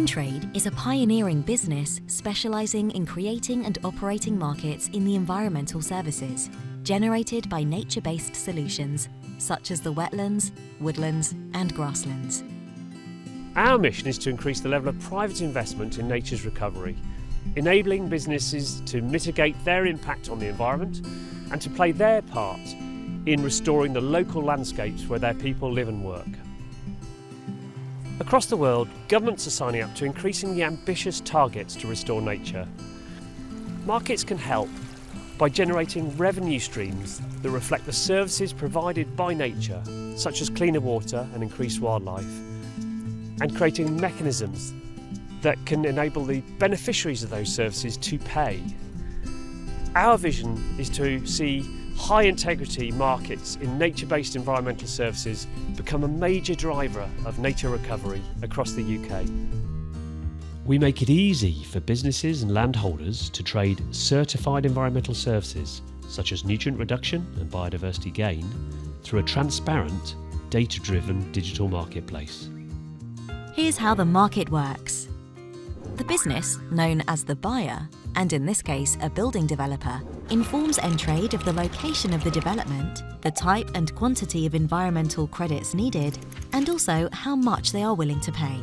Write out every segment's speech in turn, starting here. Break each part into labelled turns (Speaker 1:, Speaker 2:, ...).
Speaker 1: EnTrade is a pioneering business specialising in creating and operating markets in the environmental services, generated by nature-based solutions such as the wetlands, woodlands and grasslands.
Speaker 2: Our mission is to increase the level of private investment in nature's recovery, enabling businesses to mitigate their impact on the environment and to play their part in restoring the local landscapes where their people live and work. Across the world, governments are signing up to increasingly ambitious targets to restore nature. Markets can help by generating revenue streams that reflect the services provided by nature, such as cleaner water and increased wildlife, and creating mechanisms that can enable the beneficiaries of those services to pay. Our vision is to see high integrity markets in nature-based environmental services become a major driver of nature recovery across the UK. We make it easy for businesses and landholders to trade certified environmental services such as nutrient reduction and biodiversity gain through a transparent, data-driven digital marketplace.
Speaker 1: Here's how the market works. The business, known as the buyer, and in this case a building developer, informs EnTrade of the location of the development, the type and quantity of environmental credits needed, and also how much they are willing to pay.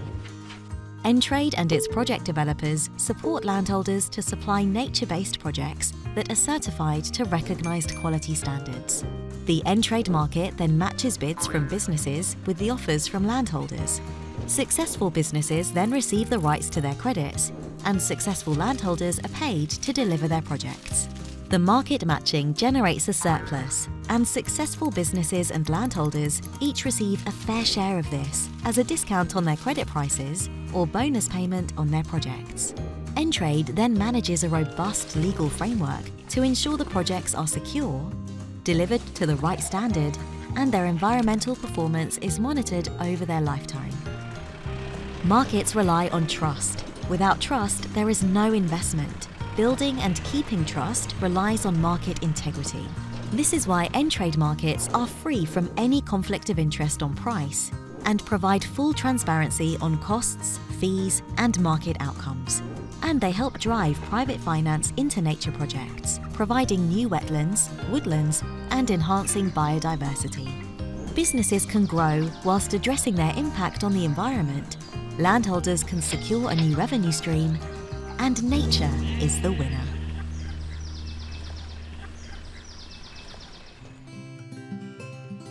Speaker 1: EnTrade and its project developers support landholders to supply nature-based projects that are certified to recognised quality standards. The EnTrade market then matches bids from businesses with the offers from landholders. Successful businesses then receive the rights to their credits, and successful landholders are paid to deliver their projects. The market matching generates a surplus, and successful businesses and landholders each receive a fair share of this as a discount on their credit prices or bonus payment on their projects. EnTrade then manages a robust legal framework to ensure the projects are secure, delivered to the right standard, and their environmental performance is monitored over their lifetime. Markets rely on trust. Without trust, there is no investment. Building and keeping trust relies on market integrity. This is why EnTrade markets are free from any conflict of interest on price and provide full transparency on costs, fees, and market outcomes. And they help drive private finance into nature projects, providing new wetlands, woodlands, and enhancing biodiversity. Businesses can grow whilst addressing their impact on the environment. Landholders can secure a new revenue stream, and nature is the winner.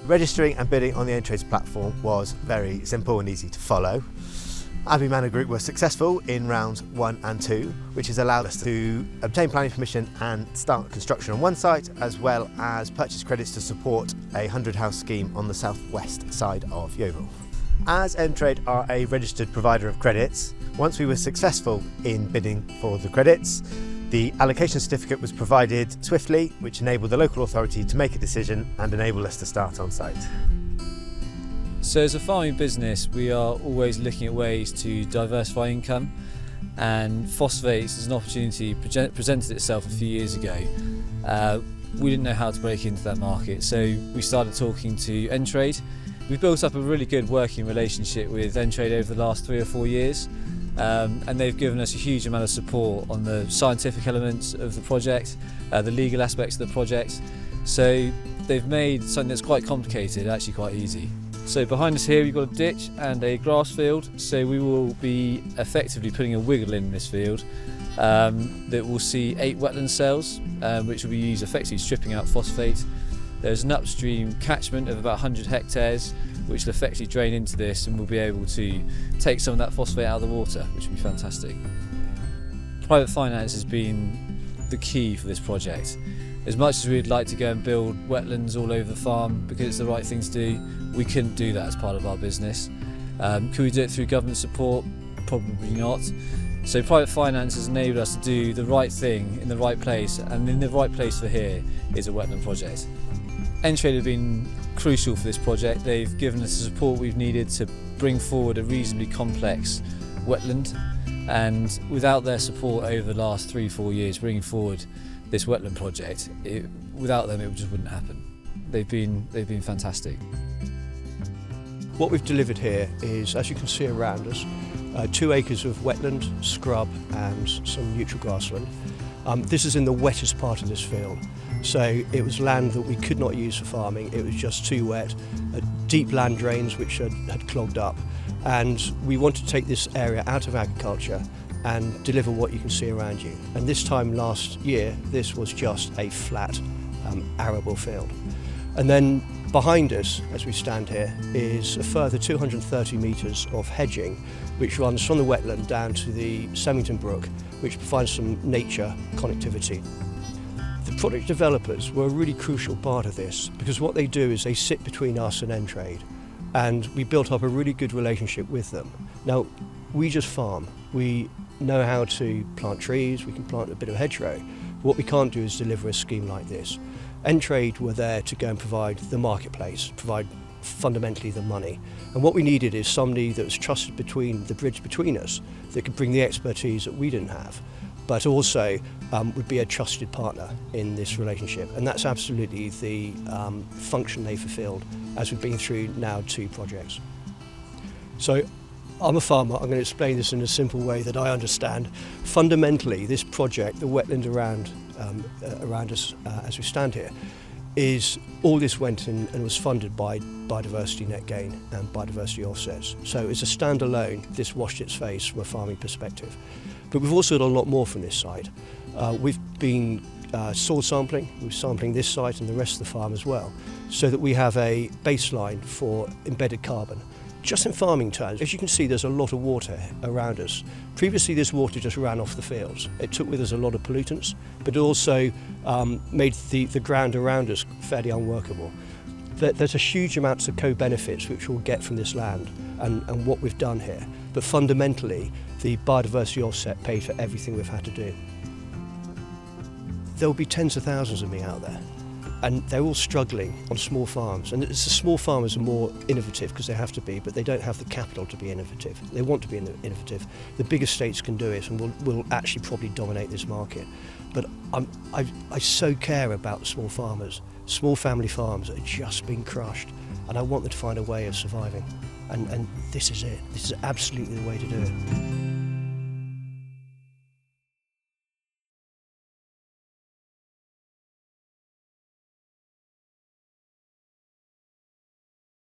Speaker 3: Registering and bidding on the EnTrade's platform was very simple and easy to follow. Abbey Manor Group were successful in rounds 1 and 2, which has allowed us to obtain planning permission and start construction on one site, as well as purchase credits to support a 100-house scheme on the southwest side of Yeovil. As EnTrade are a registered provider of credits, once we were successful in bidding for the credits, the allocation certificate was provided swiftly, which enabled the local authority to make a decision and enable us to start on site.
Speaker 4: So as a farming business, we are always looking at ways to diversify income, and phosphates as an opportunity presented itself a few years ago. We didn't know how to break into that market, so we started talking to EnTrade. We've built up a really good working relationship with EnTrade over the last 3 or 4 years, and they've given us a huge amount of support on the scientific elements of the project, the legal aspects of the project. So they've made something that's quite complicated actually quite easy. So behind us here we've got a ditch and a grass field, so we will be effectively putting a wiggle in this field that will see 8 wetland cells, which will be used effectively stripping out phosphate. There's an upstream catchment of about 100 hectares which will effectively drain into this, and we'll be able to take some of that phosphate out of the water, which will be fantastic. Private finance has been the key for this project. As much as we'd like to go and build wetlands all over the farm because it's the right thing to do, we couldn't do that as part of our business. Could we do it through government support? Probably not. So private finance has enabled us to do the right thing in the right place, and in the right place for here is a wetland project. EnTrade have been crucial for this project. They've given us the support we've needed to bring forward a reasonably complex wetland, and without their support over the last 3-4 years bringing forward this wetland project, without them it just wouldn't happen. They've been fantastic.
Speaker 5: What we've delivered here is, as you can see around us, 2 acres of wetland, scrub and some neutral grassland. This is in the wettest part of this field, so it was land that we could not use for farming. It was just too wet, deep land drains which had clogged up, and we want to take this area out of agriculture and deliver what you can see around you. And this time last year this was just a flat arable field. And then behind us, as we stand here, is a further 230 metres of hedging which runs from the wetland down to the Semington Brook, which provides some nature connectivity. The project developers were a really crucial part of this, because what they do is they sit between us and EnTrade, and we built up a really good relationship with them. Now, we just farm. We know how to plant trees, we can plant a bit of hedgerow. What we can't do is deliver a scheme like this. EnTrade were there to go and provide the marketplace, provide fundamentally the money. And what we needed is somebody that was trusted between the bridge between us, that could bring the expertise that we didn't have, but also would be a trusted partner in this relationship. And that's absolutely the function they fulfilled as we've been through now 2 projects. So I'm a farmer. I'm going to explain this in a simple way that I understand. Fundamentally, this project, the wetland around us as we stand here, is all this went and was funded by biodiversity net gain and biodiversity offsets. So as a standalone, this washed its face from a farming perspective. But we've also done a lot more from this site. We've been soil sampling, we're sampling this site and the rest of the farm as well, so that we have a baseline for embedded carbon. Just in farming terms, as you can see, there's a lot of water around us. Previously, this water just ran off the fields. It took with us a lot of pollutants, but it also made the ground around us fairly unworkable. There's a huge amounts of co-benefits which we'll get from this land and what we've done here. But fundamentally, the biodiversity offset paid for everything we've had to do. There will be tens of thousands of me out there, and they're all struggling on small farms. And it's the small farmers are more innovative because they have to be, but they don't have the capital to be innovative. They want to be innovative. The bigger states can do it and will actually probably dominate this market. But I so care about small farmers, small family farms that are just being crushed, and I want them to find a way of surviving. And this is it. This is absolutely the way to do it.